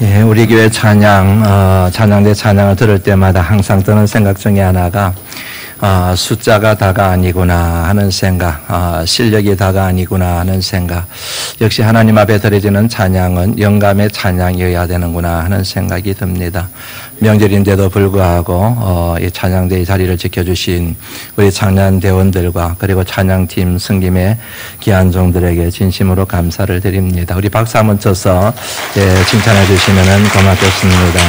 예, 우리 교회 찬양대 찬양을 들을 때마다 항상 드는 생각 중에 하나가 숫자가 다가 아니구나 하는 생각, 실력이 다가 아니구나 하는 생각. 역시 하나님 앞에 드려지는 찬양은 영감의 찬양이어야 되는구나 하는 생각이 듭니다. 명절인데도 불구하고 이 찬양대의 자리를 지켜주신 우리 찬양대원들과 그리고 찬양팀 승김의 귀한 종들에게 진심으로 감사를 드립니다. 우리 박수 한번 쳐서 칭찬해 주시면 고맙겠습니다.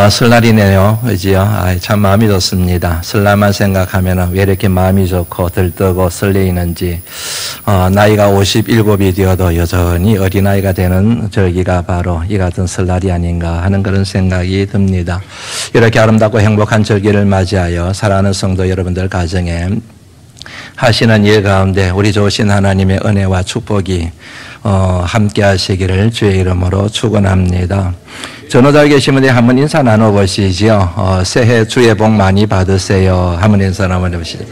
설날이네요. 그지요? 참 마음이 좋습니다. 설날만 생각하면 왜 이렇게 마음이 좋고 들뜨고 설레이는지, 나이가 57이 되어도 여전히 어린아이가 되는 절기가 바로 이 같은 설날이 아닌가 하는 그런 생각이 듭니다. 이렇게 아름답고 행복한 절기를 맞이하여 사랑하는 성도 여러분들 가정에 하시는 일 가운데 우리 좋으신 하나님의 은혜와 축복이 함께 하시기를 주의 이름으로 축원합니다. 전후자에 계신 분들이 한번 인사 나눠보시죠. 새해 주의 복 많이 받으세요. 한번 인사 나눠보시죠.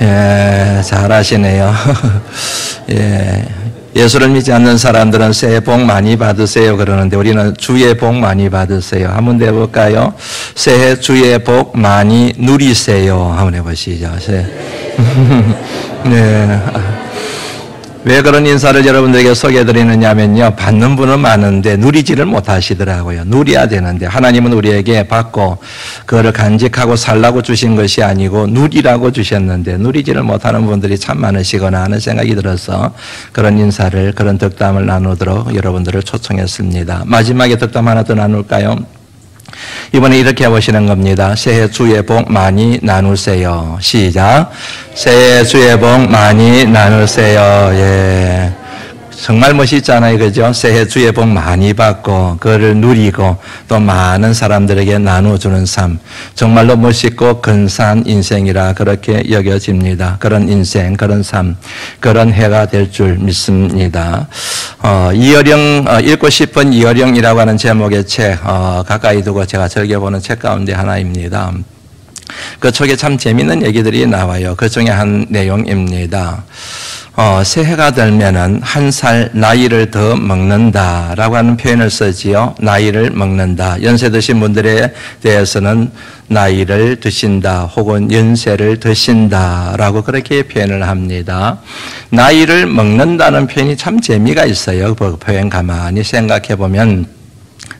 예, 잘하시네요. 예. 예수를 믿지 않는 사람들은 새해 복 많이 받으세요 그러는데 우리는 주의 복 많이 받으세요. 한번 해볼까요? 새해 주의 복 많이 누리세요. 한번 해보시죠. 네. 왜 그런 인사를 여러분들에게 소개해드리느냐면요, 받는 분은 많은데 누리지를 못하시더라고요. 누려야 되는데 하나님은 우리에게 받고 그거를 간직하고 살라고 주신 것이 아니고 누리라고 주셨는데 누리지를 못하는 분들이 참 많으시거나 하는 생각이 들어서 그런 인사를, 그런 덕담을 나누도록 여러분들을 초청했습니다. 마지막에 덕담 하나 더 나눌까요? 이번에 이렇게 해보시는 겁니다. 새해 주의 복 많이 나누세요. 시작. 새해 주의 복 많이 나누세요. 예. 정말 멋있잖아요. 그죠? 새해 주의 복 많이 받고 그거를 누리고 또 많은 사람들에게 나눠주는 삶. 정말로 멋있고 근사한 인생이라 그렇게 여겨집니다. 그런 인생, 그런 삶, 그런 해가 될 줄 믿습니다. 이어령, 읽고 싶은 이어령이라고 하는 제목의 책, 가까이 두고 제가 즐겨보는 책 가운데 하나입니다. 그 책에 참 재미있는 얘기들이 나와요. 그 중에 한 내용입니다. 새해가 되면은 한 살 나이를 더 먹는다라고 하는 표현을 쓰지요. 나이를 먹는다. 연세 드신 분들에 대해서는 나이를 드신다 혹은 연세를 드신다라고 그렇게 표현을 합니다. 나이를 먹는다는 표현이 참 재미가 있어요. 그 표현 가만히 생각해 보면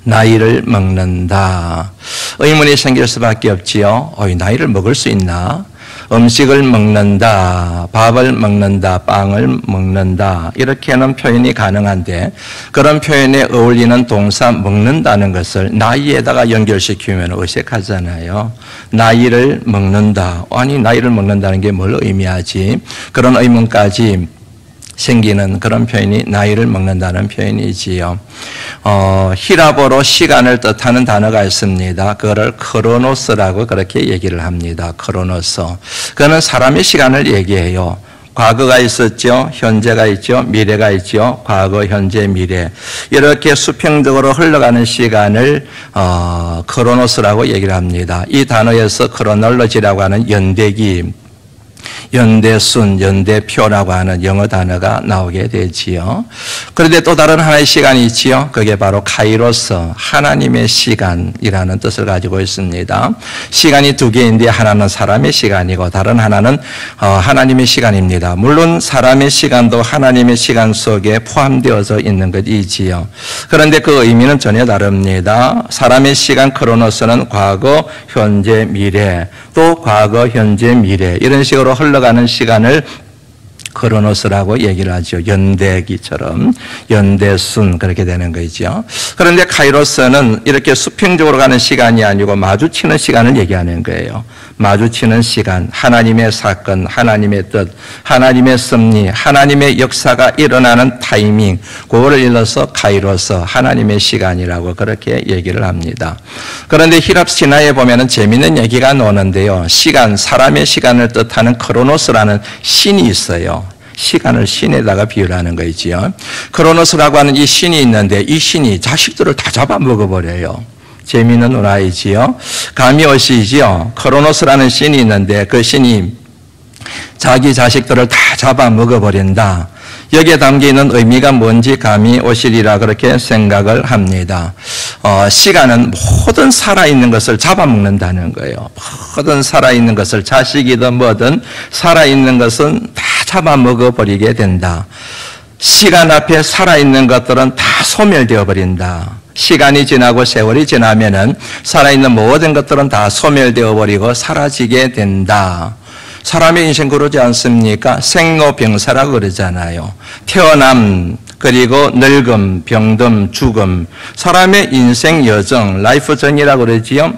나이를 먹는다. 의문이 생길 수밖에 없지요. 나이를 먹을 수 있나? 음식을 먹는다, 밥을 먹는다, 빵을 먹는다, 이렇게 하는 표현이 가능한데 그런 표현에 어울리는 동사 먹는다는 것을 나이에다가 연결시키면 어색하잖아요. 나이를 먹는다. 아니, 나이를 먹는다는 게 뭘 의미하지? 그런 의문까지 생기는 그런 표현이 나이를 먹는다는 표현이지요. 히라보로 시간을 뜻하는 단어가 있습니다. 그거를 크로노스라고 그렇게 얘기를 합니다. 크로노스. 그거는 사람의 시간을 얘기해요. 과거가 있었죠. 현재가 있죠. 미래가 있죠. 과거, 현재, 미래. 이렇게 수평적으로 흘러가는 시간을 크로노스라고 얘기를 합니다. 이 단어에서 크로놀로지라고 하는 연대기, 연대순, 연대표라고 하는 영어 단어가 나오게 되지요. 그런데 또 다른 하나의 시간이 있지요. 그게 바로 카이로스, 하나님의 시간이라는 뜻을 가지고 있습니다. 시간이 두 개인데 하나는 사람의 시간이고 다른 하나는 하나님의 시간입니다. 물론 사람의 시간도 하나님의 시간 속에 포함되어져 있는 것이지요. 그런데 그 의미는 전혀 다릅니다. 사람의 시간 크로노스는 과거, 현재, 미래, 또 과거, 현재, 미래 이런 식으로 흘러가는 시간을 크로노스라고 얘기를 하죠. 연대기처럼 연대순 그렇게 되는 거죠. 그런데 카이로스는 이렇게 수평적으로 가는 시간이 아니고 마주치는 시간을 얘기하는 거예요. 마주치는 시간, 하나님의 사건, 하나님의 뜻, 하나님의 섭리, 하나님의 역사가 일어나는 타이밍, 그거를 일러서 카이로스, 하나님의 시간이라고 그렇게 얘기를 합니다. 그런데 히랍 신화에 보면은 재미있는 얘기가 나오는데요. 시간, 사람의 시간을 뜻하는 크로노스라는 신이 있어요. 시간을 신에다가 비유하는 거지요. 크로노스라고 하는 이 신이 있는데 이 신이 자식들을 다 잡아먹어버려요. 재미있는 문화이지요. 감이 오시지요. 크로노스라는 신이 있는데 그 신이 자기 자식들을 다 잡아먹어버린다. 여기에 담겨있는 의미가 뭔지 감이 오시리라 그렇게 생각을 합니다. 시간은 모든 살아있는 것을 잡아먹는다는 거예요. 모든 살아있는 것을 자식이든 뭐든 살아있는 것은 다 잡아먹어버리게 된다. 시간 앞에 살아있는 것들은 다 소멸되어 버린다. 시간이 지나고 세월이 지나면은 살아있는 모든 것들은 다 소멸되어 버리고 사라지게 된다. 사람의 인생 그러지 않습니까? 생로병사라고 그러잖아요. 태어남, 그리고 늙음, 병듦, 죽음. 사람의 인생 여정, 라이프 정이라고 그러지요.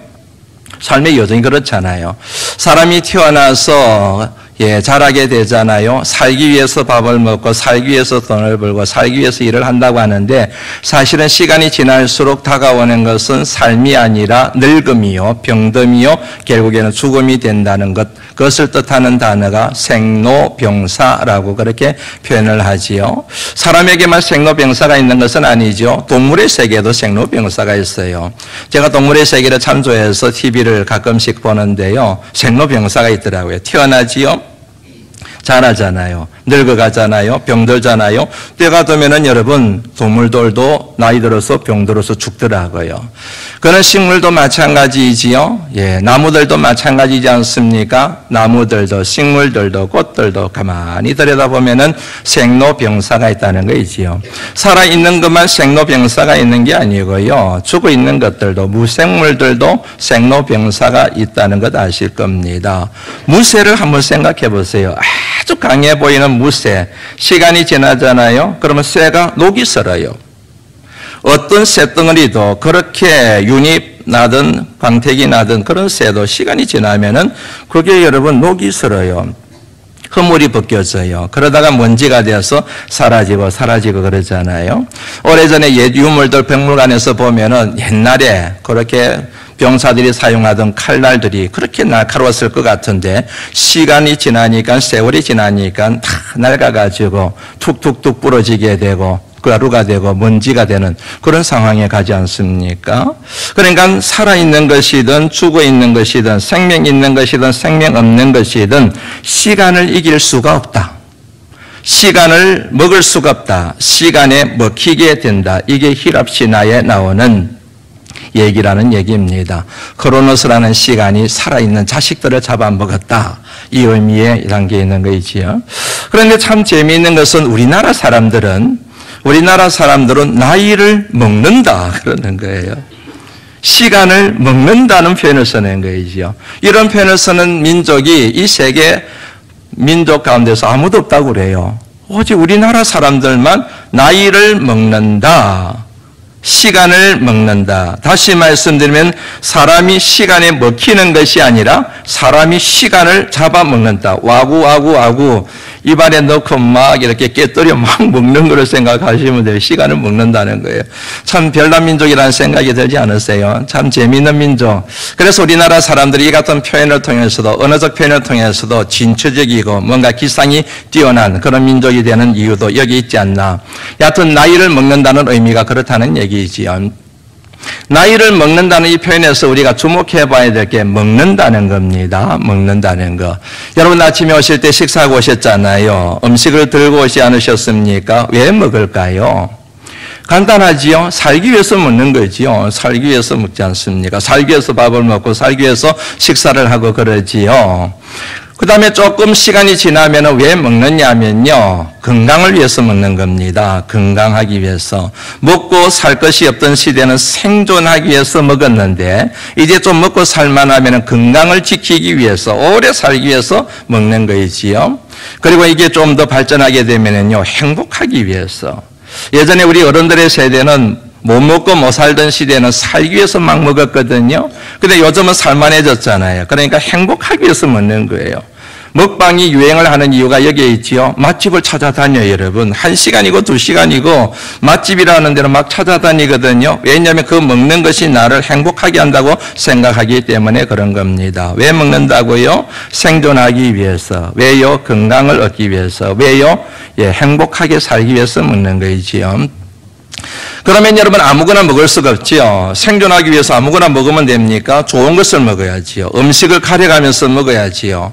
삶의 여정이 그렇잖아요. 사람이 태어나서 자라게 되잖아요. 살기 위해서 밥을 먹고 살기 위해서 돈을 벌고 살기 위해서 일을 한다고 하는데 사실은 시간이 지날수록 다가오는 것은 삶이 아니라 늙음이요, 병듦이요, 결국에는 죽음이 된다는 것. 그것을 뜻하는 단어가 생로병사라고 그렇게 표현을 하지요. 사람에게만 생로병사가 있는 것은 아니죠. 동물의 세계에도 생로병사가 있어요. 제가 동물의 세계를 참 좋아해서 TV를 가끔씩 보는데요. 생로병사가 있더라고요. 태어나지요. 자라잖아요. 늙어가잖아요. 병들잖아요. 때가 되면은 여러분 동물들도 나이 들어서 병들어서 죽더라고요. 그런 식물도 마찬가지이지요. 나무들도 마찬가지지 않습니까? 나무들도 식물들도 꽃들도 가만히 들여다보면은 생로병사가 있다는 거이지요. 살아있는 것만 생로병사가 있는 게 아니고요. 죽어있는 것들도 무생물들도 생로병사가 있다는 것 아실 겁니다. 무쇠를 한번 생각해 보세요. 아주 강해 보이는 무쇠, 시간이 지나잖아요. 그러면 쇠가 녹이 슬어요. 어떤 쇠덩어리도 그렇게 윤이 나든 광택이 나든 그런 쇠도 시간이 지나면은 그게 여러분 녹이 슬어요. 허물이 벗겨져요. 그러다가 먼지가 되어서 사라지고 그러잖아요. 오래전에 옛 유물들 박물관에서 보면은 옛날에 그렇게 병사들이 사용하던 칼날들이 그렇게 날카로웠을 것 같은데 시간이 지나니까 세월이 지나니까 다 낡아가지고 툭툭툭 부러지게 되고 가루가 되고 먼지가 되는 그런 상황에 가지 않습니까? 그러니까 살아있는 것이든 죽어있는 것이든 생명 있는 것이든 생명 없는 것이든 시간을 이길 수가 없다. 시간을 먹을 수가 없다. 시간에 먹히게 된다. 이게 히랍신화에 나오는 얘기라는 얘기입니다. 크로노스라는 시간이 살아있는 자식들을 잡아먹었다. 이 의미에 담겨 있는 거이지요. 그런데 참 재미있는 것은 우리나라 사람들은 나이를 먹는다 그러는 거예요. 시간을 먹는다는 표현을 써낸 거이지요. 이런 표현을 쓰는 민족이 이 세계 민족 가운데서 아무도 없다고 그래요. 오직 우리나라 사람들만 나이를 먹는다. 시간을 먹는다. 다시 말씀드리면 사람이 시간에 먹히는 것이 아니라 사람이 시간을 잡아먹는다. 와구 입안에 넣고 막 이렇게 깨뜨려 막 먹는 거를 생각하시면 돼요. 시간을 먹는다는 거예요. 참 별난 민족이라는 생각이 들지 않으세요? 참 재미있는 민족. 그래서 우리나라 사람들이 이 같은 표현을 통해서도 언어적 표현을 통해서도 진취적이고 뭔가 기상이 뛰어난 그런 민족이 되는 이유도 여기 있지 않나. 여하튼 나이를 먹는다는 의미가 그렇다는 얘기이지요. 나이를 먹는다는 이 표현에서 우리가 주목해 봐야 될 게 먹는다는 겁니다. 먹는다는 거. 여러분 아침에 오실 때 식사하고 오셨잖아요. 음식을 들고 오지 않으셨습니까? 왜 먹을까요? 간단하지요. 살기 위해서 먹는 거지요. 살기 위해서 먹지 않습니까? 살기 위해서 밥을 먹고 살기 위해서 식사를 하고 그러지요. 그 다음에 조금 시간이 지나면 왜 먹느냐면요. 건강을 위해서 먹는 겁니다. 건강하기 위해서. 먹고 살 것이 없던 시대는 생존하기 위해서 먹었는데 이제 좀 먹고 살만하면 건강을 지키기 위해서 오래 살기 위해서 먹는 거이지요. 그리고 이게 좀 더 발전하게 되면요. 행복하기 위해서. 예전에 우리 어른들의 세대는 못 먹고 못 살던 시대는 살기 위해서 막 먹었거든요. 근데 요즘은 살만해졌잖아요. 그러니까 행복하기 위해서 먹는 거예요. 먹방이 유행을 하는 이유가 여기에 있지요. 맛집을 찾아다녀요, 여러분. 1시간이고 2시간이고 맛집이라는 데는 막 찾아다니거든요. 왜냐하면 그 먹는 것이 나를 행복하게 한다고 생각하기 때문에 그런 겁니다. 왜 먹는다고요? 생존하기 위해서. 왜요? 건강을 얻기 위해서. 왜요? 행복하게 살기 위해서 먹는 거이지요. 그러면 여러분 아무거나 먹을 수가 없지요. 생존하기 위해서 아무거나 먹으면 됩니까? 좋은 것을 먹어야지요. 음식을 가려가면서 먹어야지요.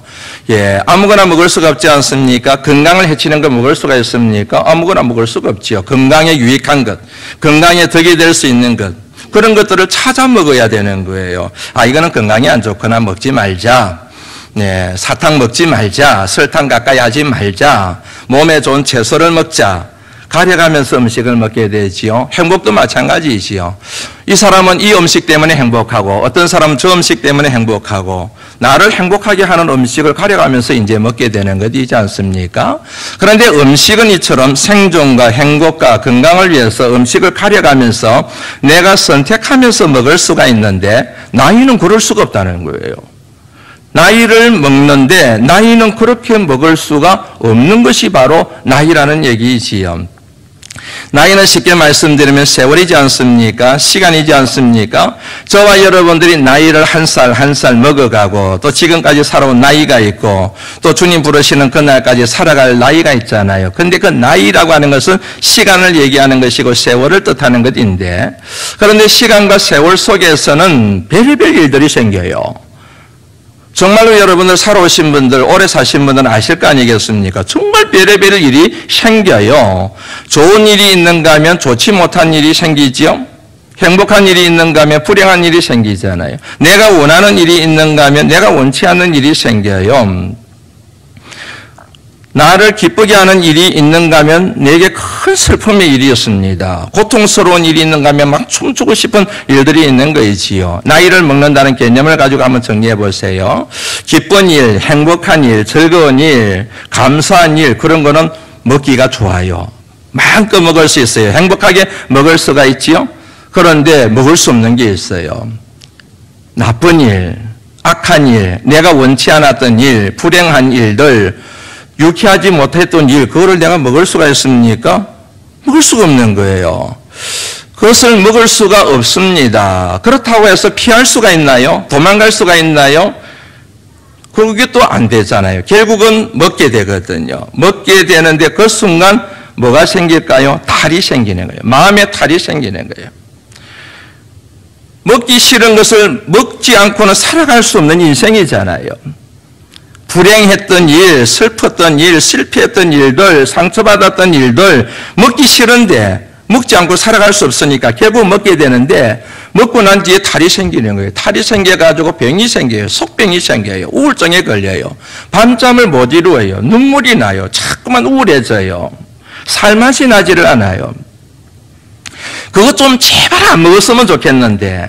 예, 아무거나 먹을 수가 없지 않습니까? 건강을 해치는 걸 먹을 수가 있습니까? 아무거나 먹을 수가 없지요. 건강에 유익한 것, 건강에 덕이 될 수 있는 것, 그런 것들을 찾아 먹어야 되는 거예요. 아, 이거는 건강에 안 좋거나 먹지 말자. 네, 사탕 먹지 말자. 설탕 가까이 하지 말자. 몸에 좋은 채소를 먹자. 가려가면서 음식을 먹게 되지요. 행복도 마찬가지이지요. 이 사람은 이 음식 때문에 행복하고 어떤 사람은 저 음식 때문에 행복하고 나를 행복하게 하는 음식을 가려가면서 이제 먹게 되는 것이지 않습니까? 그런데 음식은 이처럼 생존과 행복과 건강을 위해서 음식을 가려가면서 내가 선택하면서 먹을 수가 있는데 나이는 그럴 수가 없다는 거예요. 나이를 먹는데 나이는 그렇게 먹을 수가 없는 것이 바로 나이라는 얘기이지요. 나이는 쉽게 말씀드리면 세월이지 않습니까? 시간이지 않습니까? 저와 여러분들이 나이를 한 살 한 살 먹어가고 또 지금까지 살아온 나이가 있고 또 주님 부르시는 그날까지 살아갈 나이가 있잖아요. 근데 그 나이라고 하는 것은 시간을 얘기하는 것이고 세월을 뜻하는 것인데 그런데 시간과 세월 속에서는 별의별 일들이 생겨요. 정말로 여러분들 살아오신 분들, 오래 사신 분들은 아실 거 아니겠습니까? 정말 별의별 일이 생겨요. 좋은 일이 있는가 하면 좋지 못한 일이 생기지요. 행복한 일이 있는가 하면 불행한 일이 생기잖아요. 내가 원하는 일이 있는가 하면 내가 원치 않는 일이 생겨요. 나를 기쁘게 하는 일이 있는가 하면 내게 큰 슬픔의 일이 있습니다. 고통스러운 일이 있는가 하면 막 춤추고 싶은 일들이 있는 거이지요. 나이를 먹는다는 개념을 가지고 한번 정리해 보세요. 기쁜 일, 행복한 일, 즐거운 일, 감사한 일 그런 거는 먹기가 좋아요. 마음껏 먹을 수 있어요. 행복하게 먹을 수가 있지요. 그런데 먹을 수 없는 게 있어요. 나쁜 일, 악한 일, 내가 원치 않았던 일, 불행한 일들 유쾌하지 못했던 일, 그거를 내가 먹을 수가 있습니까? 먹을 수가 없는 거예요. 그것을 먹을 수가 없습니다. 그렇다고 해서 피할 수가 있나요? 도망갈 수가 있나요? 그게 또 안 되잖아요. 결국은 먹게 되거든요. 먹게 되는데 그 순간 뭐가 생길까요? 탈이 생기는 거예요. 마음에 탈이 생기는 거예요. 먹기 싫은 것을 먹지 않고는 살아갈 수 없는 인생이잖아요. 불행했던 일, 슬펐던 일, 실패했던 일들, 상처받았던 일들 먹기 싫은데 먹지 않고 살아갈 수 없으니까 결국 먹게 되는데 먹고 난 뒤에 탈이 생기는 거예요. 탈이 생겨가지고 병이 생겨요. 속병이 생겨요. 우울증에 걸려요. 밤잠을 못 이루어요. 눈물이 나요. 자꾸만 우울해져요. 살맛이 나지를 않아요. 그것 좀 제발 안 먹었으면 좋겠는데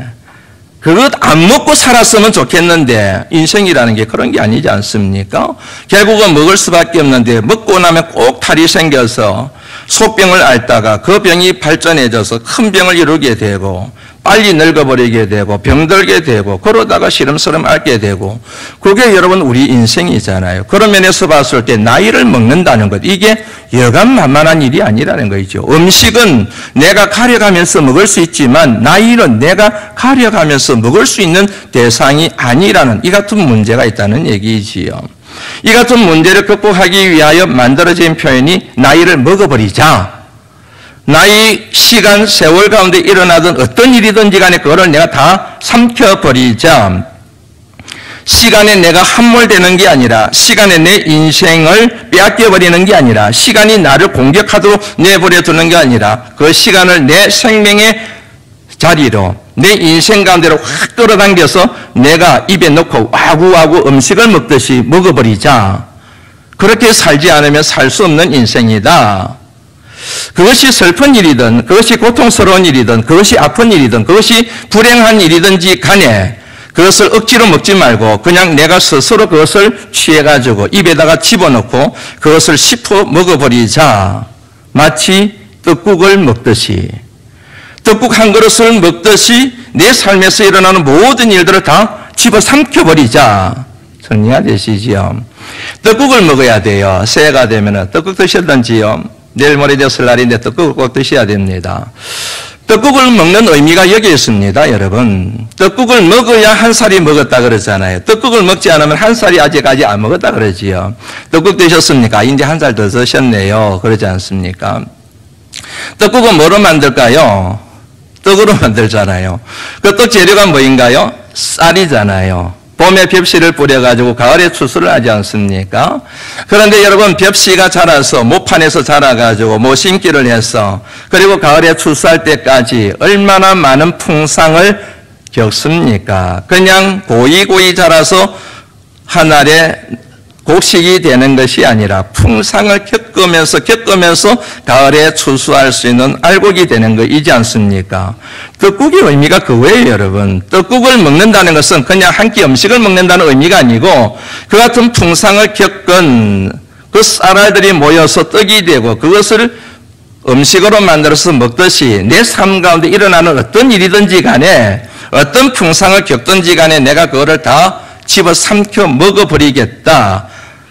그것 안 먹고 살았으면 좋겠는데 인생이라는 게 그런 게 아니지 않습니까? 결국은 먹을 수밖에 없는데 먹고 나면 꼭 탈이 생겨서 소병을 앓다가 그 병이 발전해져서 큰 병을 이루게 되고 빨리 늙어버리게 되고 병들게 되고 그러다가 시름시름 앓게 되고 그게 여러분 우리 인생이잖아요. 그런 면에서 봤을 때 나이를 먹는다는 것 이게 여간만만한 일이 아니라는 거죠. 음식은 내가 가려가면서 먹을 수 있지만 나이는 내가 가려가면서 먹을 수 있는 대상이 아니라는 이 같은 문제가 있다는 얘기지요. 이 같은 문제를 극복하기 위하여 만들어진 표현이 나이를 먹어버리자. 나이, 시간, 세월 가운데 일어나던 어떤 일이든지 간에 그거를 내가 다 삼켜버리자. 시간에 내가 함몰되는 게 아니라 시간에 내 인생을 빼앗겨버리는 게 아니라 시간이 나를 공격하도록 내버려 두는 게 아니라 그 시간을 내 생명의 자리로 내 인생 가운데로 확 끌어당겨서 내가 입에 넣고 와구와구 음식을 먹듯이 먹어버리자. 그렇게 살지 않으면 살 수 없는 인생이다. 그것이 슬픈 일이든 그것이 고통스러운 일이든 그것이 아픈 일이든 그것이 불행한 일이든지 간에 그것을 억지로 먹지 말고 그냥 내가 스스로 그것을 취해가지고 입에다가 집어넣고 그것을 씹어 먹어버리자. 마치 떡국을 먹듯이 떡국 한 그릇을 먹듯이 내 삶에서 일어나는 모든 일들을 다 집어삼켜버리자. 정리가 되시지요? 떡국을 먹어야 돼요. 새해가 되면 떡국 드셨던지요? 내일 모레 됐을 날인데 떡국을 꼭 드셔야 됩니다. 떡국을 먹는 의미가 여기 있습니다, 여러분. 떡국을 먹어야 한 살이 먹었다 그러잖아요. 떡국을 먹지 않으면 한 살이 아직까지 안 먹었다 그러지요. 떡국 드셨습니까? 이제 한 살 더 드셨네요. 그러지 않습니까? 떡국은 뭐로 만들까요? 떡으로 만들잖아요. 그 떡 재료가 뭐인가요? 쌀이잖아요. 봄에 벽씨를 뿌려가지고 가을에 추수를 하지 않습니까? 그런데 여러분, 벽씨가 자라서 모판에서 자라가지고 모심기를 해서 그리고 가을에 추수할 때까지 얼마나 많은 풍상을 겪습니까? 그냥 고이고이 자라서 하늘에 곡식이 되는 것이 아니라 풍상을 겪으면서 가을에 추수할 수 있는 알곡이 되는 것이지 않습니까? 떡국의 의미가 그거예요, 여러분. 떡국을 먹는다는 것은 그냥 한 끼 음식을 먹는다는 의미가 아니고 그 같은 풍상을 겪은 그 쌀알들이 모여서 떡이 되고 그것을 음식으로 만들어서 먹듯이 내 삶 가운데 일어나는 어떤 일이든지 간에 어떤 풍상을 겪든지 간에 내가 그거를 다 집어삼켜 먹어버리겠다.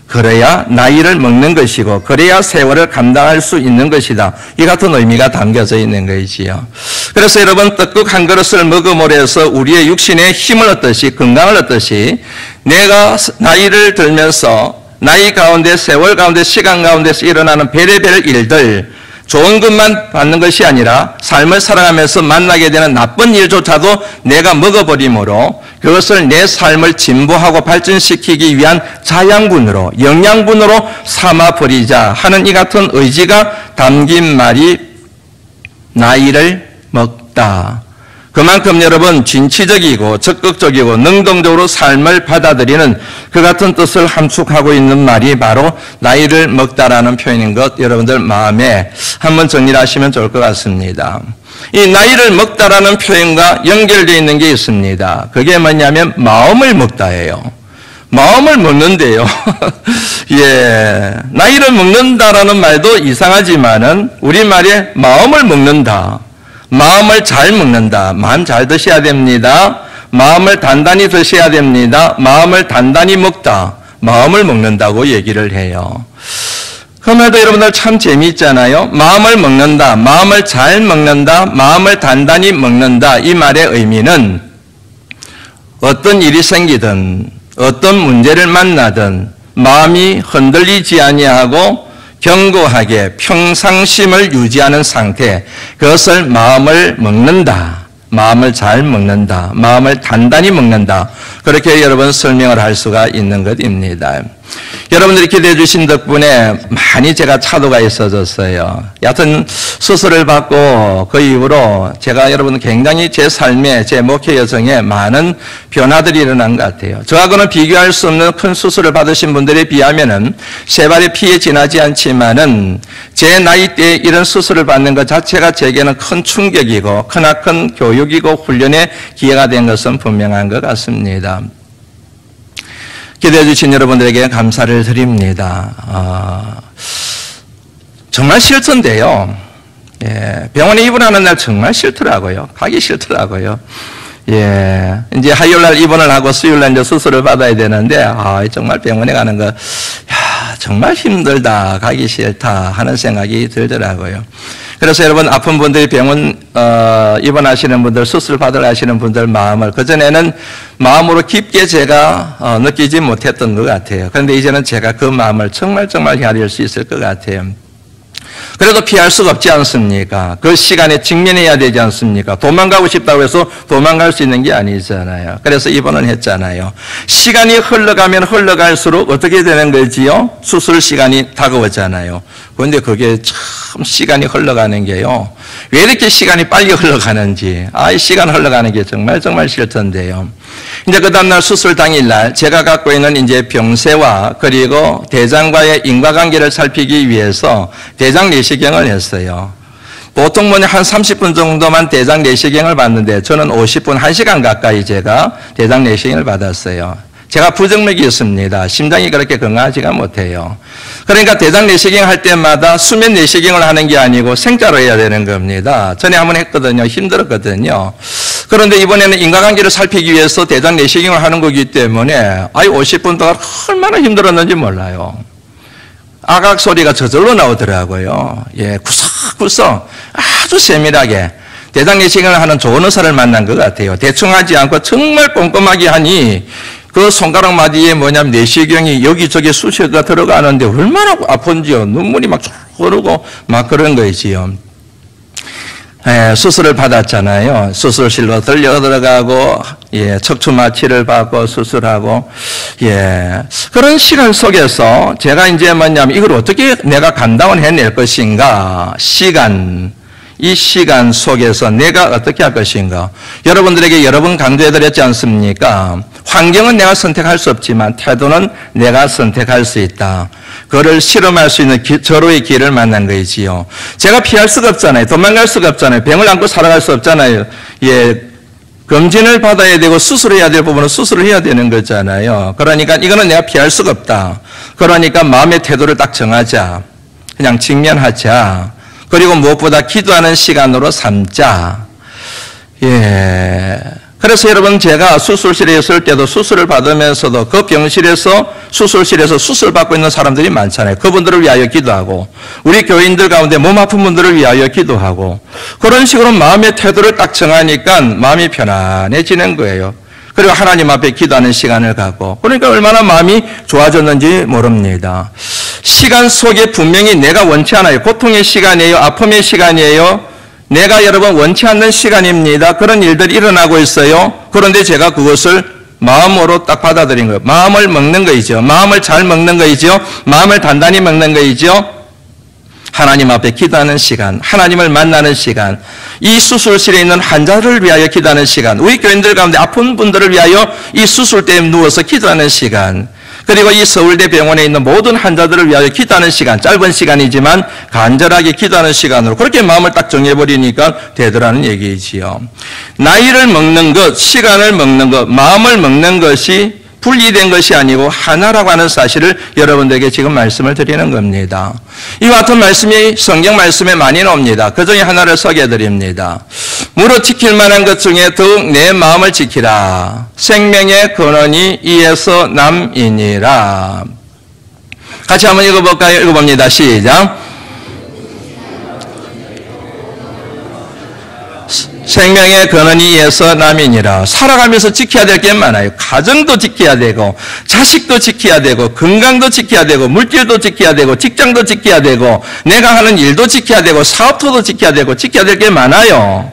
그래야 나이를 먹는 것이고 그래야 세월을 감당할 수 있는 것이다. 이 같은 의미가 담겨져 있는 것이지요. 그래서 여러분, 떡국 한 그릇을 먹음으로 해서 우리의 육신에 힘을 얻듯이 건강을 얻듯이 내가 나이를 들면서 나이 가운데 세월 가운데 시간 가운데서 일어나는 별의별 일들 좋은 것만 받는 것이 아니라 삶을 살아가면서 만나게 되는 나쁜 일조차도 내가 먹어버림으로 그것을 내 삶을 진보하고 발전시키기 위한 자양분으로 영양분으로 삼아버리자 하는 이 같은 의지가 담긴 말이 나이를 먹다. 그만큼 여러분 진취적이고 적극적이고 능동적으로 삶을 받아들이는 그 같은 뜻을 함축하고 있는 말이 바로 나이를 먹다라는 표현인 것 여러분들 마음에 한번 정리를 하시면 좋을 것 같습니다. 이 나이를 먹다라는 표현과 연결되어 있는 게 있습니다. 그게 뭐냐면 마음을 먹다예요. 마음을 먹는데요. 예, 나이를 먹는다라는 말도 이상하지만은 우리말에 마음을 먹는다. 마음을 잘 먹는다. 마음 잘 드셔야 됩니다. 마음을 단단히 드셔야 됩니다. 마음을 단단히 먹다. 마음을 먹는다고 얘기를 해요. 그 말도 여러분들 참 재미있잖아요. 마음을 먹는다. 마음을 잘 먹는다. 마음을 단단히 먹는다. 이 말의 의미는 어떤 일이 생기든 어떤 문제를 만나든 마음이 흔들리지 아니하고 견고하게 평상심을 유지하는 상태, 그것을 마음을 먹는다. 마음을 잘 먹는다. 마음을 단단히 먹는다. 그렇게 여러분 설명을 할 수가 있는 것입니다. 여러분들이 기대해 주신 덕분에 많이 제가 차도가 있어졌어요. 여하튼 수술을 받고 그 이후로 제가 여러분 굉장히 제 삶에 제 목회 여정에 많은 변화들이 일어난 것 같아요. 저하고는 비교할 수 없는 큰 수술을 받으신 분들에 비하면은 세 발의 피에 지나지 않지만은 제 나이 때에 이런 수술을 받는 것 자체가 제게는 큰 충격이고 크나큰 교육이고 훈련의 기회가 된 것은 분명한 것 같습니다. 기대해 주신 여러분들에게 감사를 드립니다. 정말 싫던데요. 예, 병원에 입원하는 날 정말 싫더라고요. 가기 싫더라고요. 예, 이제 화요일날 입원을 하고 수요일날 이제 수술을 받아야 되는데, 정말 병원에 가는 거, 정말 힘들다, 가기 싫다 하는 생각이 들더라고요. 그래서 여러분, 아픈 분들이 병원 입원하시는 분들, 수술 받으러 하시는 분들 마음을 그전에는 마음으로 깊게 제가 느끼지 못했던 것 같아요. 그런데 이제는 제가 그 마음을 정말 헤아릴 수 있을 것 같아요. 그래도 피할 수가 없지 않습니까? 그 시간에 직면해야 되지 않습니까? 도망가고 싶다고 해서 도망갈 수 있는 게 아니잖아요. 그래서 입원을 했잖아요. 시간이 흘러가면 흘러갈수록 어떻게 되는 거지요? 수술 시간이 다가오잖아요. 그런데 그게 참 시간이 흘러가는 게요. 왜 이렇게 시간이 빨리 흘러가는지. 이 시간 흘러가는 게 정말 싫던데요. 이제 그 다음날 수술 당일날 제가 갖고 있는 이제 병세와 그리고 대장과의 인과관계를 살피기 위해서 대장 내시경을 했어요. 보통 한 30분 정도만 대장 내시경을 받는데 저는 50분, 1시간 가까이 제가 대장 내시경을 받았어요. 제가 부정맥이 있습니다. 심장이 그렇게 건강하지가 못해요. 그러니까 대장 내시경 할 때마다 수면 내시경을 하는 게 아니고 생자로 해야 되는 겁니다. 전에 한번 했거든요. 힘들었거든요. 그런데 이번에는 인과관계를 살피기 위해서 대장 내시경을 하는 거기 때문에 50분 동안 얼마나 힘들었는지 몰라요. 아각 소리가 저절로 나오더라고요. 예, 구석구석 아주 세밀하게 대장 내시경을 하는 좋은 의사를 만난 것 같아요. 대충 하지 않고 정말 꼼꼼하게 하니 그 손가락 마디에 내시경이 여기저기 수시가 들어가는데 얼마나 아픈지요. 눈물이 막 흐르고 막 그런 거지요. 수술을 받았잖아요. 수술실로 들어가고, 척추 마취를 받고, 수술하고, 그런 시간 속에서 제가 이제 뭐냐면 이걸 어떻게 내가 감당을 해낼 것인가, 이 시간 속에서 내가 어떻게 할 것인가. 여러분들에게 여러 번 강조해드렸지 않습니까? 환경은 내가 선택할 수 없지만 태도는 내가 선택할 수 있다. 그거를 실험할 수 있는 절호의 길을 만난 거이지요. 제가 피할 수가 없잖아요. 도망갈 수가 없잖아요. 병을 안고 살아갈 수 없잖아요. 검진을 받아야 되고 수술해야 될 부분은 수술을 해야 되는 거잖아요. 그러니까 이거는 내가 피할 수가 없다. 그러니까 마음의 태도를 딱 정하자. 그냥 직면하자. 그리고 무엇보다 기도하는 시간으로 삼자. 그래서 여러분 제가 수술실에 있을 때도 수술을 받으면서도 그 병실에서 수술실에서 수술 받고 있는 사람들이 많잖아요. 그분들을 위하여 기도하고 우리 교인들 가운데 몸 아픈 분들을 위하여 기도하고 그런 식으로 마음의 태도를 딱 정하니까 마음이 편안해지는 거예요. 그리고 하나님 앞에 기도하는 시간을 갖고 그러니까 얼마나 마음이 좋아졌는지 모릅니다. 시간 속에 분명히 내가 원치 않아요. 고통의 시간이에요. 아픔의 시간이에요. 내가 여러분 원치 않는 시간입니다. 그런 일들이 일어나고 있어요. 그런데 제가 그것을 마음으로 딱 받아들인 거예요. 마음을 먹는 거이죠. 마음을 잘 먹는 거이죠. 마음을 단단히 먹는 거이죠. 하나님 앞에 기도하는 시간, 하나님을 만나는 시간, 이 수술실에 있는 환자를 위하여 기도하는 시간, 우리 교인들 가운데 아픈 분들을 위하여 이 수술대에 누워서 기도하는 시간, 그리고 이 서울대 병원에 있는 모든 환자들을 위하여 기도하는 시간, 짧은 시간이지만 간절하게 기도하는 시간으로 그렇게 마음을 딱 정해버리니까 되더라는 얘기지요. 나이를 먹는 것, 시간을 먹는 것, 마음을 먹는 것이 분리된 것이 아니고 하나라고 하는 사실을 여러분들에게 지금 말씀을 드리는 겁니다. 이와 같은 말씀이 성경 말씀에 많이 나옵니다. 그 중에 하나를 소개해드립니다. 무릇 지킬 만한 것 중에 더욱 내 마음을 지키라. 생명의 근원이 이에서 남이니라. 같이 한번 읽어볼까요? 읽어봅니다. 시작. 생명의 근원이 이에서 남이니라. 살아가면서 지켜야 될 게 많아요. 가정도 지켜야 되고 자식도 지켜야 되고 건강도 지켜야 되고 물질도 지켜야 되고 직장도 지켜야 되고 내가 하는 일도 지켜야 되고 사업도 지켜야 되고 지켜야 될 게 많아요.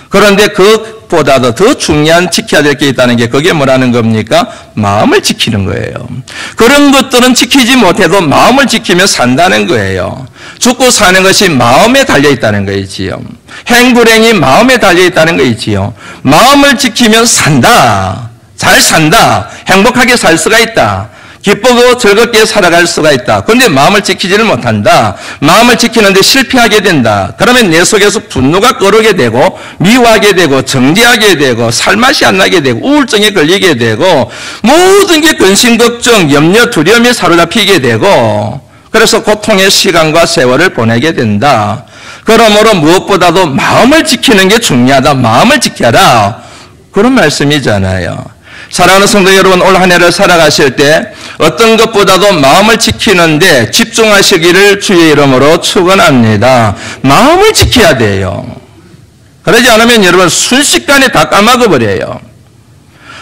그런데 그보다도 더 중요한 지켜야 될 게 있다는 게 그게 뭐라는 겁니까? 마음을 지키는 거예요. 그런 것들은 지키지 못해도 마음을 지키며 산다는 거예요. 죽고 사는 것이 마음에 달려있다는 거이지요. 행불행이 마음에 달려있다는 거이지요. 마음을 지키면 산다. 잘 산다. 행복하게 살 수가 있다. 기쁘고 즐겁게 살아갈 수가 있다. 그런데 마음을 지키지를 못한다. 마음을 지키는데 실패하게 된다. 그러면 내 속에서 분노가 끓게 되고 미워하게 되고 정죄하게 되고 살맛이 안 나게 되고 우울증에 걸리게 되고 모든 게 근심, 걱정, 염려, 두려움에 사로잡히게 되고 그래서 고통의 시간과 세월을 보내게 된다. 그러므로 무엇보다도 마음을 지키는 게 중요하다. 마음을 지켜라. 그런 말씀이잖아요. 사랑하는 성도 여러분, 올 한 해를 살아가실 때 어떤 것보다도 마음을 지키는데 집중하시기를 주의 이름으로 축원합니다. 마음을 지켜야 돼요. 그러지 않으면 여러분 순식간에 다 까먹어버려요.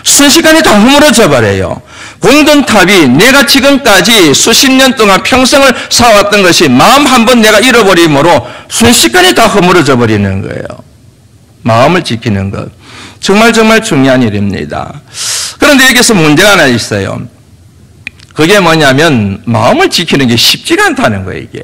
순식간에 다 허물어져 버려요. 공든탑이 내가 지금까지 수십 년 동안 평생을 살아왔던 것이 마음 한번 내가 잃어버림으로 순식간에 다 허물어져 버리는 거예요. 마음을 지키는 것. 정말 중요한 일입니다. 그런데 여기서 문제가 하나 있어요. 그게 뭐냐면 마음을 지키는 게 쉽지가 않다는 거예요. 이게.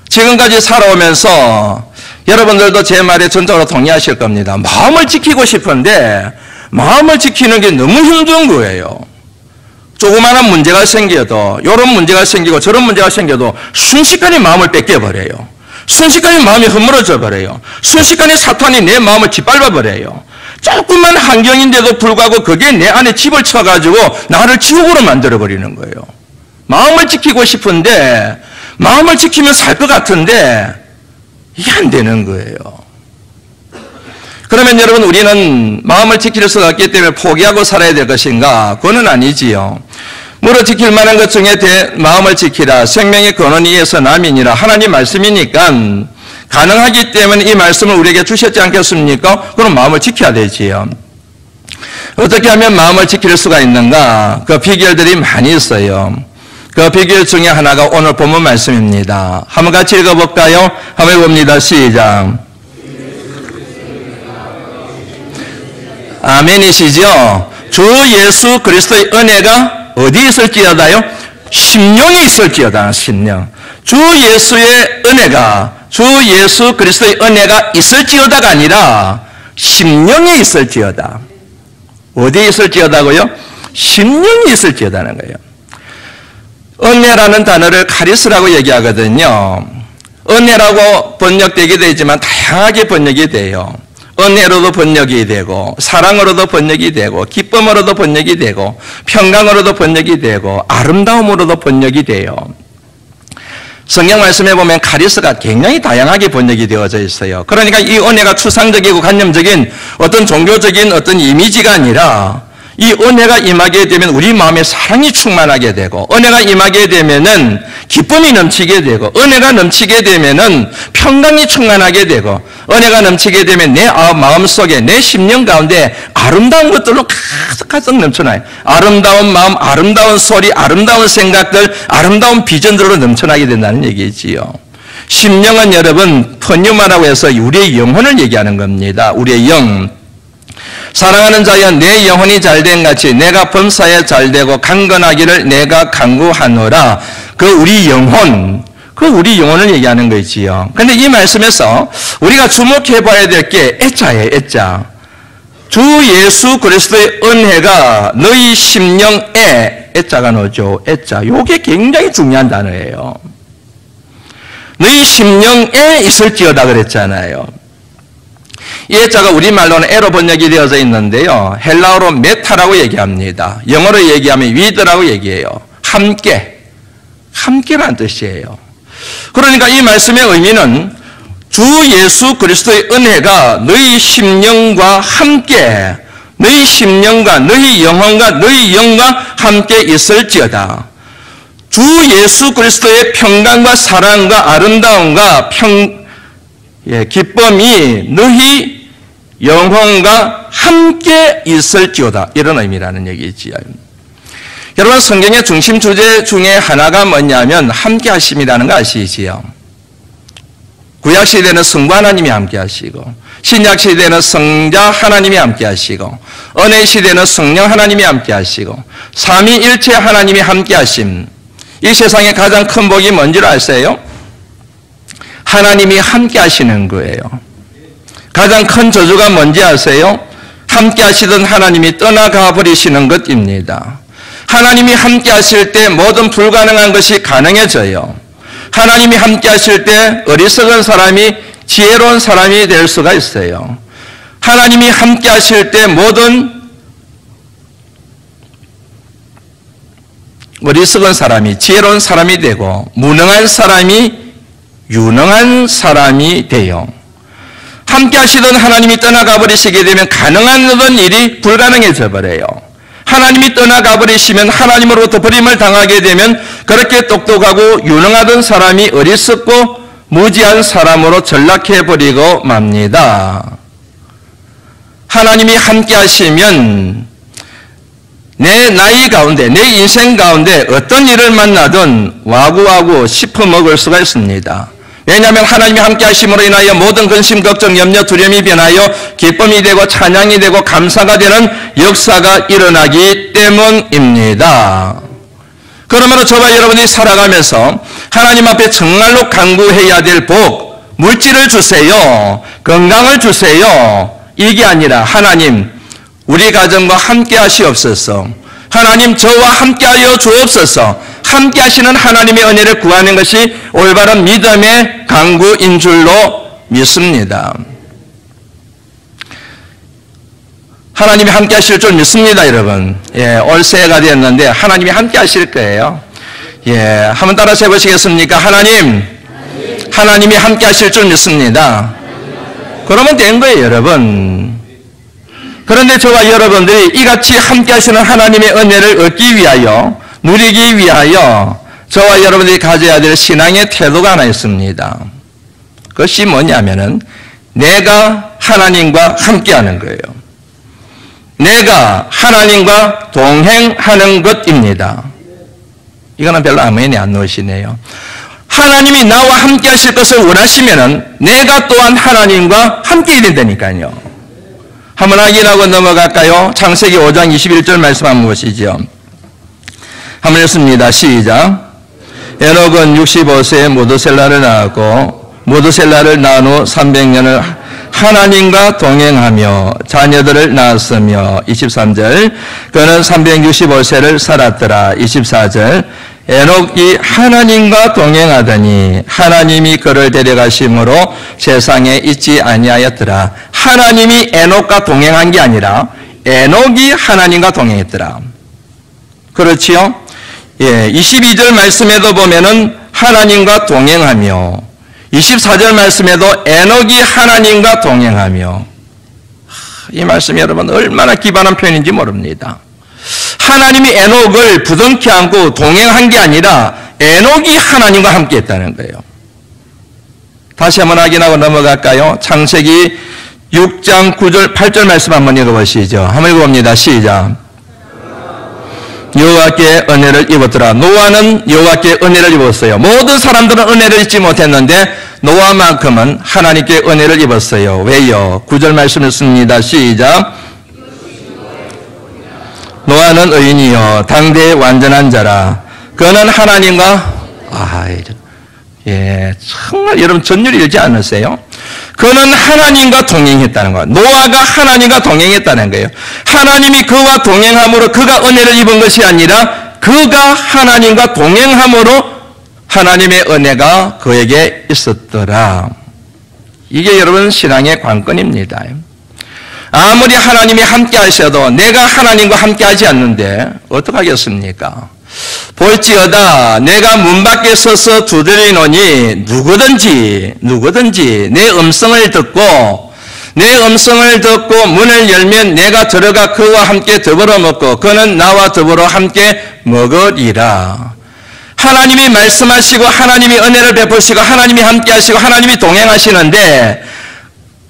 지금까지 살아오면서 여러분들도 제 말에 전적으로 동의하실 겁니다. 마음을 지키고 싶은데 마음을 지키는 게 너무 힘든 거예요. 조그마한 문제가 생겨도 이런 문제가 생기고 저런 문제가 생겨도 순식간에 마음을 뺏겨버려요. 순식간에 마음이 허물어져 버려요. 순식간에 사탄이 내 마음을 짓밟아 버려요. 조그만 환경인데도 불구하고 그게 내 안에 집을 쳐가지고 나를 지옥으로 만들어 버리는 거예요. 마음을 지키고 싶은데 마음을 지키면 살 것 같은데 이게 안 되는 거예요. 그러면 여러분 우리는 마음을 지킬 수가 없기 때문에 포기하고 살아야 될 것인가? 그건 아니지요. 무릇 지킬 만한 것 중에 마음을 지키라. 생명의 근원이 이에서 남이니라. 하나님 말씀이니까 가능하기 때문에 이 말씀을 우리에게 주셨지 않겠습니까? 그럼 마음을 지켜야 되지요. 어떻게 하면 마음을 지킬 수가 있는가? 그 비결들이 많이 있어요. 그 비결 중에 하나가 오늘 본문 말씀입니다. 한번 같이 읽어볼까요? 한번 읽어봅니다. 시작. 아멘이시죠? 주 예수 그리스도의 은혜가 어디 있을지어다요? 심령에 있을지어다. 심령. 주 예수의 은혜가, 주 예수 그리스도의 은혜가 있을지어다가 아니라 심령에 있을지어다. 어디에 있을지어다고요? 심령에 있을지어다는 거예요. 은혜라는 단어를 카리스라고 얘기하거든요. 은혜라고 번역되기도 했지만 다양하게 번역이 돼요. 은혜로도 번역이 되고, 사랑으로도 번역이 되고, 기쁨으로도 번역이 되고, 평강으로도 번역이 되고, 아름다움으로도 번역이 돼요. 성경 말씀에 보면 카리스가 굉장히 다양하게 번역이 되어져 있어요. 그러니까 이 은혜가 추상적이고 관념적인 어떤 종교적인 어떤 이미지가 아니라 이 은혜가 임하게 되면 우리 마음에 사랑이 충만하게 되고, 은혜가 임하게 되면은 기쁨이 넘치게 되고, 은혜가 넘치게 되면은 평강이 충만하게 되고, 은혜가 넘치게 되면 내 마음 속에, 내 심령 가운데 아름다운 것들로 가득가득 넘쳐나요. 아름다운 마음, 아름다운 소리, 아름다운 생각들, 아름다운 비전들로 넘쳐나게 된다는 얘기지요. 심령은 여러분 펀유마라고 해서 우리의 영혼을 얘기하는 겁니다. 우리의 영. 사랑하는 자여, 내 영혼이 잘된 같이 내가 범사에 잘되고 강건하기를 내가 간구하노라. 그 우리 영혼, 그 우리 영혼을 얘기하는 거지요. 그런데 이 말씀에서 우리가 주목해 봐야 될 게 애자예요. 애자. 주 예수 그리스도의 은혜가 너희 심령에, 애자가 나오죠. 애자. 요게 굉장히 중요한 단어예요. 너희 심령에 있을지어다 그랬잖아요. 이 애자가 우리말로는 에로 번역이 되어져 있는데요. 헬라어로 메타라고 얘기합니다. 영어로 얘기하면 위드라고 얘기해요. 함께. 함께란 뜻이에요. 그러니까 이 말씀의 의미는 주 예수 그리스도의 은혜가 너희 심령과 함께, 너희 심령과 너희 영혼과 너희 영과 함께 있을지어다. 주 예수 그리스도의 평강과 사랑과 아름다움과 기쁨이 너희 영혼과 함께 있을지어다. 이런 의미라는 얘기지요. 여러분, 성경의 중심 주제 중에 하나가 뭐냐면 함께 하심이라는 거 아시지요? 구약 시대는 성부 하나님이 함께 하시고, 신약 시대는 성자 하나님이 함께 하시고, 은혜 시대는 성령 하나님이 함께 하시고, 삼위일체 하나님이 함께 하심. 이 세상에 가장 큰 복이 뭔지 아세요? 하나님이 함께 하시는 거예요. 가장 큰 저주가 뭔지 아세요? 함께 하시던 하나님이 떠나가 버리시는 것입니다. 하나님이 함께 하실 때 모든 불가능한 것이 가능해져요. 하나님이 함께 하실 때 어리석은 사람이 지혜로운 사람이 될 수가 있어요. 하나님이 함께 하실 때 모든 어리석은 사람이 지혜로운 사람이 되고, 무능한 사람이 유능한 사람이 돼요. 함께 하시던 하나님이 떠나가 버리시게 되면 가능한 모든 일이 불가능해져 버려요. 하나님이 떠나가 버리시면, 하나님으로부터 버림을 당하게 되면 그렇게 똑똑하고 유능하던 사람이 어리석고 무지한 사람으로 전락해 버리고 맙니다. 하나님이 함께 하시면 내 나이 가운데, 내 인생 가운데 어떤 일을 만나든 와구와구 씹어먹을 수가 있습니다. 왜냐하면 하나님이 함께 하심으로 인하여 모든 근심, 걱정, 염려, 두려움이 변하여 기쁨이 되고 찬양이 되고 감사가 되는 역사가 일어나기 때문입니다. 그러므로 저와 여러분이 살아가면서 하나님 앞에 정말로 간구해야 될 복, 물질을 주세요, 건강을 주세요, 이게 아니라 하나님 우리 가정과 함께 하시옵소서, 하나님 저와 함께하여 주옵소서, 함께 하시는 하나님의 은혜를 구하는 것이 올바른 믿음의 간구인 줄로 믿습니다. 하나님이 함께 하실 줄 믿습니다, 여러분. 올 새해가 되었는데 하나님이 함께 하실 거예요. 한번 따라서 해보시겠습니까? 하나님이 함께 하실 줄 믿습니다. 그러면 된 거예요, 여러분. 그런데 저와 여러분들이 이같이 함께 하시는 하나님의 은혜를 얻기 위하여, 누리기 위하여 저와 여러분들이 가져야 될 신앙의 태도가 하나 있습니다. 그것이 뭐냐면은 내가 하나님과 함께하는 거예요. 내가 하나님과 동행하는 것입니다. 이거는 별로 아멘이 안 넣으시네요. 하나님이 나와 함께 하실 것을 원하시면은 내가 또한 하나님과 함께 된다니까요. 한번 확인하고 넘어갈까요? 창세기 5장 21절 말씀 한번 보시죠. 한번 읽습니다. 시작. 에녹은 65세에 모두셀라를 낳았고 모두셀라를 낳은 후 300년을 하나님과 동행하며 자녀들을 낳았으며 23절 그는 365세를 살았더라. 24절 에녹이 하나님과 동행하더니 하나님이 그를 데려가심으로 세상에 있지 아니하였더라. 하나님이 에녹과 동행한 게 아니라 에녹이 하나님과 동행했더라. 그렇지요? 예, 22절 말씀에도 보면은 하나님과 동행하며 24절 말씀에도 에녹이 하나님과 동행하며 이 말씀이 여러분 얼마나 기발한 표현인지 모릅니다. 하나님이 에녹을 부둥켜 안고 동행한 게 아니라 에녹이 하나님과 함께 했다는 거예요. 다시 한번 확인하고 넘어갈까요? 창세기 6장 9절 8절 말씀 한번 읽어보시죠. 한번 읽어봅니다. 시작. 여호와께 은혜를 입었더라. 노아는 여호와께 은혜를 입었어요. 모든 사람들은 은혜를 입지 못했는데 노아만큼은 하나님께 은혜를 입었어요. 왜요? 9절 말씀을 씁니다. 시작. 노아는 의인이요 당대의 완전한 자라. 그는 하나님과 정말 여러분 전율이 일지 않으세요? 그는 하나님과 동행했다는 거예요. 노아가 하나님과 동행했다는 거예요. 하나님이 그와 동행함으로 그가 은혜를 입은 것이 아니라 그가 하나님과 동행함으로 하나님의 은혜가 그에게 있었더라. 이게 여러분 신앙의 관건입니다. 아무리 하나님이 함께 하셔도 내가 하나님과 함께 하지 않는데 어떡하겠습니까? 볼지어다 내가 문 밖에 서서 두드리노니 누구든지 내 음성을 듣고 문을 열면 내가 들어가 그와 함께 더불어 먹고 그는 나와 더불어 함께 먹으리라. 하나님이 말씀하시고 하나님이 은혜를 베푸시고 하나님이 함께 하시고 하나님이 동행하시는데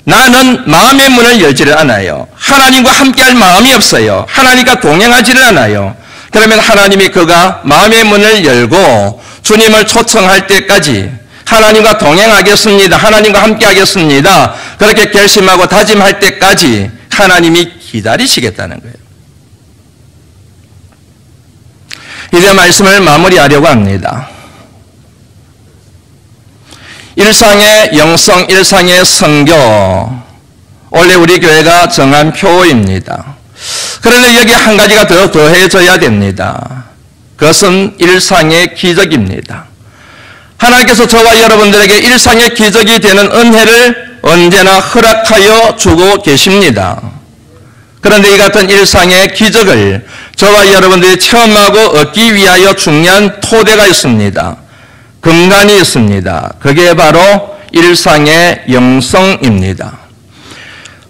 나는 마음의 문을 열지를 않아요. 하나님과 함께할 마음이 없어요. 하나님과 동행하지를 않아요. 그러면 하나님이 그가 마음의 문을 열고 주님을 초청할 때까지 하나님과 동행하겠습니다. 하나님과 함께하겠습니다. 그렇게 결심하고 다짐할 때까지 하나님이 기다리시겠다는 거예요. 이제 말씀을 마무리하려고 합니다. 일상의 영성, 일상의 성교, 원래 우리 교회가 정한 표입니다. 그런데 여기 한 가지가 더 더해져야 됩니다. 그것은 일상의 기적입니다. 하나님께서 저와 여러분들에게 일상의 기적이 되는 은혜를 언제나 허락하여 주고 계십니다. 그런데 이 같은 일상의 기적을 저와 여러분들이 체험하고 얻기 위하여 중요한 토대가 있습니다. 근간이 있습니다. 그게 바로 일상의 영성입니다.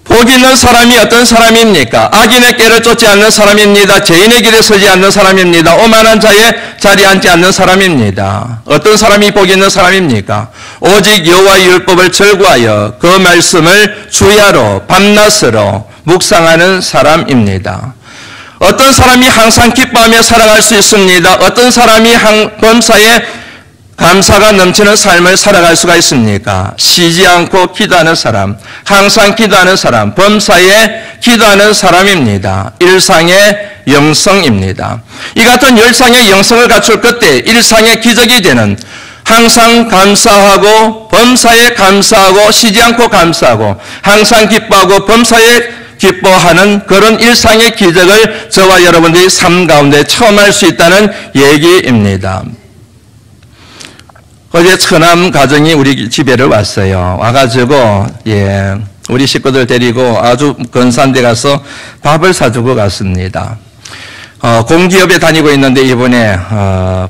복 있는 사람이 어떤 사람입니까? 악인의 꾀를 쫓지 않는 사람입니다. 죄인의 길에 서지 않는 사람입니다. 오만한 자의 자리에 앉지 않는 사람입니다. 어떤 사람이 복 있는 사람입니까? 오직 여호와의 율법을 절구하여 그 말씀을 주야로 밤낮으로 묵상하는 사람입니다. 어떤 사람이 항상 기뻐하며 살아갈 수 있습니다. 어떤 사람이 범사에 감사가 넘치는 삶을 살아갈 수가 있습니까? 쉬지 않고 기도하는 사람, 항상 기도하는 사람, 범사에 기도하는 사람입니다. 일상의 영성입니다. 이 같은 일상의 영성을 갖출 그때 일상의 기적이 되는 항상 감사하고 범사에 감사하고 쉬지 않고 감사하고 항상 기뻐하고 범사에 기뻐하는 그런 일상의 기적을 저와 여러분들이 삶 가운데 체험할 수 있다는 얘기입니다. 어제 처남 가정이 우리 집에를 왔어요. 와가지고 우리 식구들 데리고 아주 근사한 데 가서 밥을 사주고 갔습니다. 공기업에 다니고 있는데 이번에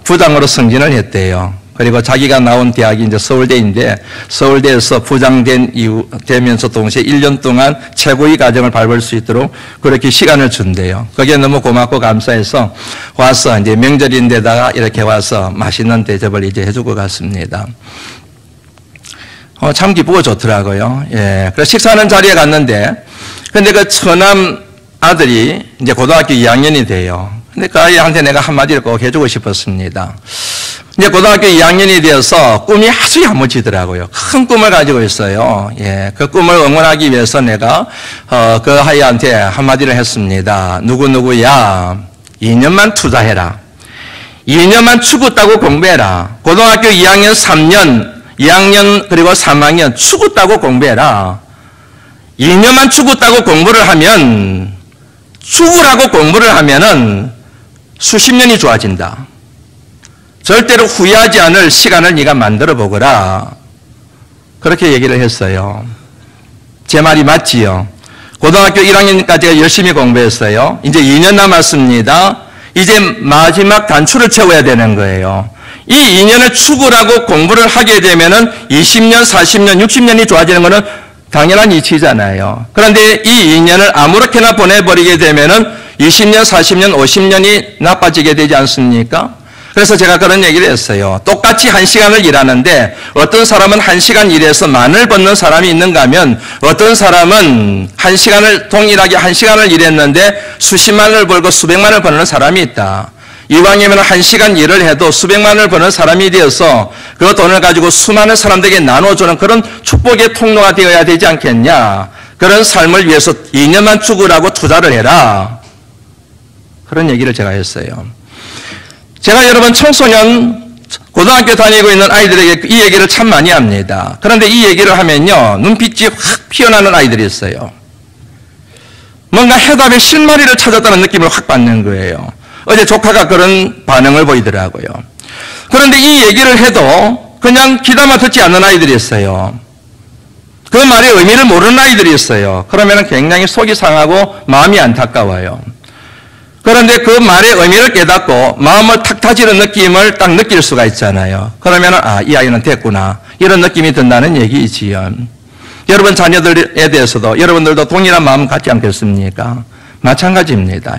부장으로 승진을 했대요. 그리고 자기가 나온 대학이 이제 서울대인데 서울대에서 부장된 이후 되면서 동시에 1년 동안 최고의 과정을 밟을 수 있도록 그렇게 시간을 준대요. 그게 너무 고맙고 감사해서 와서 이제 명절인데다가 이렇게 와서 맛있는 대접을 이제 해주고 갔습니다. 참 기쁘고 좋더라고요. 그래서 식사하는 자리에 갔는데 근데 그 처남 아들이 이제 고등학교 2학년이 돼요. 근데 그 아이한테 내가 한마디를 꼭 해주고 싶었습니다. 이제 고등학교 2학년이 되어서 꿈이 아주 야무지더라고요. 큰 꿈을 가지고 있어요. 예, 그 꿈을 응원하기 위해서 내가 그 아이한테 한마디를 했습니다. 누구누구야, 2년만 투자해라. 2년만 추구 따고 공부해라. 고등학교 2학년, 3년, 2학년 그리고 3학년 추구 따고 공부해라. 2년만 추구 따고 공부를 하면, 추구라고 공부를 하면은 수십 년이 좋아진다. 절대로 후회하지 않을 시간을 네가 만들어 보거라. 그렇게 얘기를 했어요. 제 말이 맞지요? 고등학교 1학년까지 열심히 공부했어요. 이제 2년 남았습니다. 이제 마지막 단추를 채워야 되는 거예요. 이 2년을 추구라고 공부를 하게 되면은 20년, 40년, 60년이 좋아지는 것은 당연한 이치잖아요. 그런데 이 2년을 아무렇게나 보내버리게 되면은 20년, 40년, 50년이 나빠지게 되지 않습니까? 그래서 제가 그런 얘기를 했어요. 똑같이 1시간을 일하는데 어떤 사람은 1시간 일해서 만을 버는 사람이 있는가 하면 어떤 사람은 1시간을 동일하게 1시간을 일했는데 수십만을 벌고 수백만을 버는 사람이 있다. 이왕이면 1시간 일을 해도 수백만을 버는 사람이 되어서 그 돈을 가지고 수많은 사람들에게 나눠주는 그런 축복의 통로가 되어야 되지 않겠냐. 그런 삶을 위해서 2년만 추구라고 투자를 해라. 그런 얘기를 제가 했어요. 제가 여러분 청소년 고등학교 다니고 있는 아이들에게 이 얘기를 참 많이 합니다. 그런데 이 얘기를 하면요, 눈빛이 확 피어나는 아이들이 있어요. 뭔가 해답의 실마리를 찾았다는 느낌을 확 받는 거예요. 어제 조카가 그런 반응을 보이더라고요. 그런데 이 얘기를 해도 그냥 귀담아 듣지 않는 아이들이 있어요. 그 말의 의미를 모르는 아이들이 있어요. 그러면 굉장히 속이 상하고 마음이 안타까워요. 그런데 그 말의 의미를 깨닫고 마음을 탁 다지는 느낌을 딱 느낄 수가 있잖아요. 그러면 이 아이는 됐구나. 이런 느낌이 든다는 얘기이지요. 여러분 자녀들에 대해서도 여러분들도 동일한 마음 갖지 않겠습니까? 마찬가지입니다.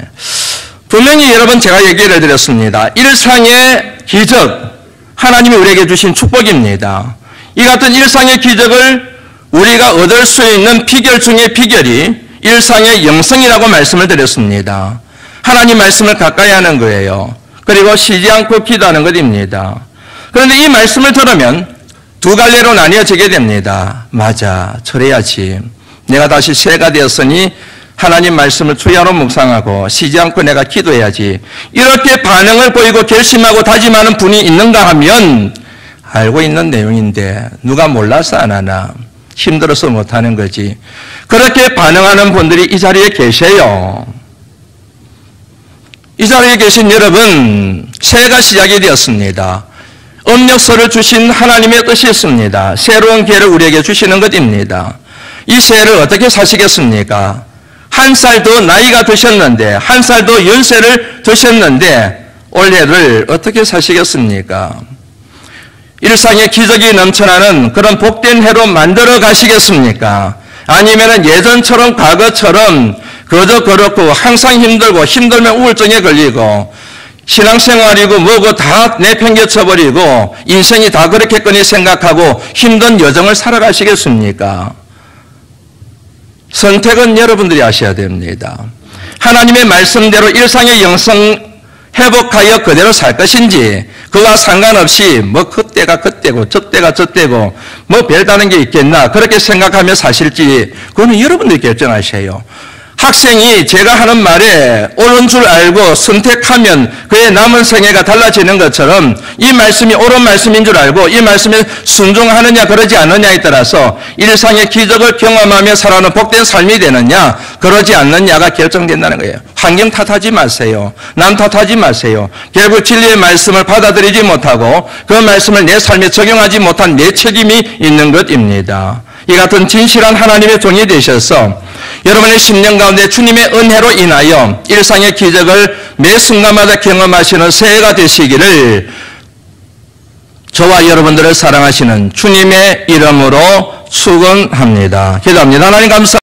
분명히 여러분 제가 얘기를 해드렸습니다. 일상의 기적, 하나님이 우리에게 주신 축복입니다. 이 같은 일상의 기적을 우리가 얻을 수 있는 비결 중에 비결이 일상의 영성이라고 말씀을 드렸습니다. 하나님 말씀을 가까이 하는 거예요. 그리고 쉬지 않고 기도하는 것입니다. 그런데 이 말씀을 들으면 두 갈래로 나뉘어지게 됩니다. 맞아, 저래야지. 내가 다시 새가 되었으니 하나님 말씀을 주야로 묵상하고 쉬지 않고 내가 기도해야지. 이렇게 반응을 보이고 결심하고 다짐하는 분이 있는가 하면 알고 있는 내용인데 누가 몰라서 안 하나, 힘들어서 못하는 거지. 그렇게 반응하는 분들이 이 자리에 계세요. 이 자리에 계신 여러분, 새해가 시작이 되었습니다. 음력서를 주신 하나님의 뜻이 있습니다. 새로운 기회를 우리에게 주시는 것입니다. 이 새해를 어떻게 사시겠습니까? 한 살 더 나이가 드셨는데, 한 살 더 연세를 드셨는데 올해를 어떻게 사시겠습니까? 일상의 기적이 넘쳐나는 그런 복된 해로 만들어 가시겠습니까? 아니면 예전처럼 과거처럼 그저 그렇고 항상 힘들고 힘들면 우울증에 걸리고 신앙생활이고 뭐고 다 내팽개쳐버리고 인생이 다 그렇겠거니 생각하고 힘든 여정을 살아가시겠습니까? 선택은 여러분들이 하셔야 됩니다. 하나님의 말씀대로 일상의 영성 회복하여 그대로 살 것인지 그와 상관없이 뭐 그때가 그때고 저때가 저때고 뭐 별다른 게 있겠나 그렇게 생각하며 사실지 그거는 여러분들이 결정하셔요. 학생이 제가 하는 말에 옳은 줄 알고 선택하면 그의 남은 생애가 달라지는 것처럼 이 말씀이 옳은 말씀인 줄 알고 이 말씀에 순종하느냐 그러지 않느냐에 따라서 일상의 기적을 경험하며 살아가는 복된 삶이 되느냐 그러지 않느냐가 결정된다는 거예요. 환경 탓하지 마세요. 남 탓하지 마세요. 결국 진리의 말씀을 받아들이지 못하고 그 말씀을 내 삶에 적용하지 못한 내 책임이 있는 것입니다. 이 같은 진실한 하나님의 종이 되셔서 여러분의 심령 가운데 주님의 은혜로 인하여 일상의 기적을 매 순간마다 경험하시는 새해가 되시기를 저와 여러분들을 사랑하시는 주님의 이름으로 축원합니다. 기도합니다. 하나님 감사합니다.